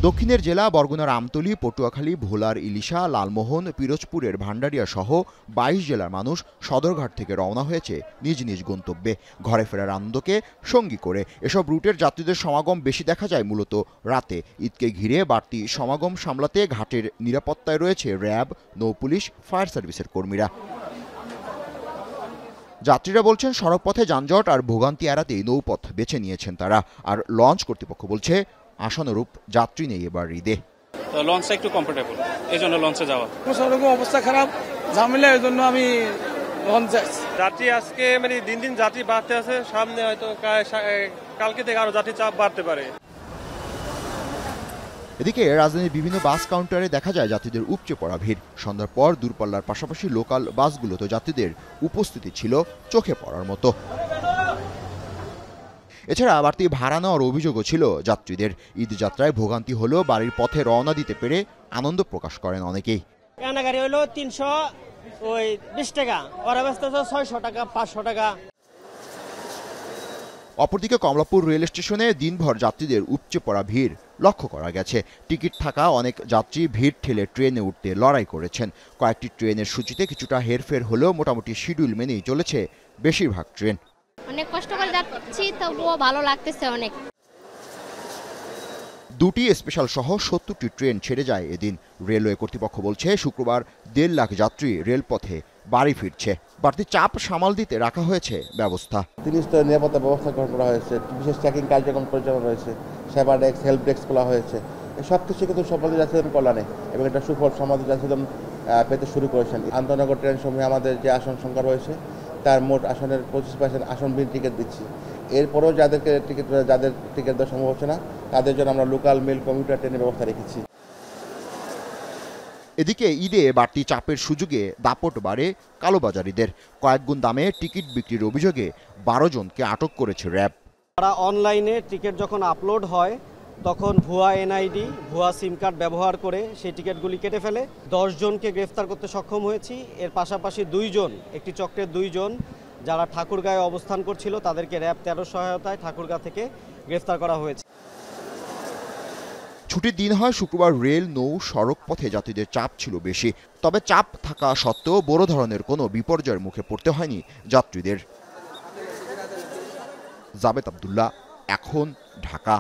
দক্ষিণের জেলা বরগুনার আমতলী, পটুয়াখালী, ভোলার ইলিশা, লালমোহন, পিরোজপুরের ভান্ডারিয়া সহ ২২ জেলার মানুষ সদরঘাট থেকে রওনা হয়েছে নিজ নিজ গন্তব্যে। ঘরে ফেরার আনন্দকে সঙ্গী করে এসব রুটের যাত্রীদের সমাগম বেশি দেখা যায় মূলত রাতে। ঈদকে ঘিরে বাড়তি সমাগম সামলাতে ঘাটের নিরাপত্তায় রয়েছে র্যাব, নৌপুলিশ, ফায়ার সার্ভিসের কর্মীরা। যাত্রীরা বলছেন সড়কপথে যানজট আর ভোগান্তি এড়াতেই নৌপথ বেছে নিয়েছেন তারা। আর লঞ্চ কর্তৃপক্ষ বলছে আশানুরূপ যাত্রী নেই এবার ঈদে। লঞ্চটা একটু কমফোর্টেবল, এই জন্য লঞ্চে যাওয়া। সড়কের অবস্থা খারাপ, ঝামেলা, এই জন্য আমি লঞ্চ যাচ্ছি। যাত্রী আজকে দিন দিন যাত্রী বাড়তে আছে, সামনে হয়তো কালকে থেকে আরো যাত্রী চাপ বাড়তে পারে। এদিকে রাজধানীর বিভিন্ন বাস কাউন্টারে দেখা যায় যাত্রীদের উপচে পড়া ভিড়। সন্ধ্যার পর দূরপাল্লার পাশাপাশি লোকাল বাসগুলোতে যাত্রীদের উপস্থিতি ছিল চোখে পড়ার মতো। এছাড়া বাড়তি ভাড়া নেওয়ার অভিযোগও ছিল যাত্রীদের। ঈদ যাত্রায় ভোগান্তি হলেও বাড়ির পথে রওনা দিতে পেরে আনন্দ প্রকাশ করেন অনেকেই। গাড়ি হলো ৩20 টাকা, ওরা ব্যস্ত ৬০০ টাকা, ৫০০ টাকা। অপরদিকে কমলাপুর রেল স্টেশনে দিনভর যাত্রীদের উপচে পড়া ভিড় লক্ষ্য করা গেছে। টিকিট থাকা অনেক যাত্রী ভিড় ঠেলে ট্রেনে উঠতে লড়াই করেছেন। কয়েকটি ট্রেনের সূচিতে কিছুটা হেরফের হলেও মোটামুটি শিডিউল মেনেই চলেছে বেশিরভাগ ট্রেন। অনেক কষ্ট করে যাচ্ছি, তবুও ভালো লাগতেছে অনেক। দুটি স্পেশাল সহ ৭০টি ট্রেন ছেড়ে যায় এদিন। রেলওয়ে কর্তৃপক্ষ বলছে শুক্রবার ১.৫ লাখ যাত্রী রেলপথে বাড়ি ফিরছে। বাড়তি চাপ সামাল দিতে রাখা হয়েছে ব্যবস্থা। ৩০ স্তরের নিরাপত্তা ব্যবস্থা গ্রহণ করা হয়েছে, বিশেষ চেকিং কার্যক্রম পরিচালনা হয়েছে, সেবা ডেস্ক, হেল্প ডেস্ক খোলা হয়েছে। এই সব কিছু কিন্তু সমাজের যাত্রীদের কল্যাণে এবং এটা সুফল সমাজের যাত্রীদের পেতে শুরু করেছেন। আন্তনগর ট্রেন সমূহে আমাদের যে আসন সংখ্যা রয়েছে তার মোট আসনের 25% আসনবিহীন টিকিট দিচ্ছি। এরপরেও যাদের টিকিট দেওয়া সম্ভব হচ্ছে না তাদের জন্য আমরা লোকাল মেল কমিউটার ট্রেনের ব্যবস্থা রেখেছি। এদিকে ঈদে বাড়তি চাপের সুযোগে দাপট বাড়ে কালোবাজারিদের। কয়েকগুণ দামে টিকিট বিক্রির অভিযোগে ১২ জনকে আটক করেছে র্যাব। তারা অনলাইনে টিকিট যখন আপলোড হয় তখন ভুয়া এনআইডি, ভুয়া সিম কার্ড ব্যবহার করে সেই টিকিটগুলি কেটে ফেলে। ১০ জনকে গ্রেফতার করতে সক্ষম হয়েছি। এর পাশাপাশি ২ জন, একটি চক্রের 2 জন যারা ঠাকুরগাঁয়ে অবস্থান করছিল তাদেরকে র্যাব ১৩ সহায়তায় ঠাকুরগাঁ থেকে গ্রেফতার করা হয়েছে। ছুটির দিন হয় শুক্রবার, রেল, নৌ, সড়ক পথে যাত্রীদের চাপ ছিল বেশি। তবে চাপ থাকা সত্ত্বেও বড় ধরনের কোনো বিপর্যয়ের মুখে পড়তে হয়নি যাত্রীদের। জাবেদ আব্দুল্লাহ, এখন, ঢাকা।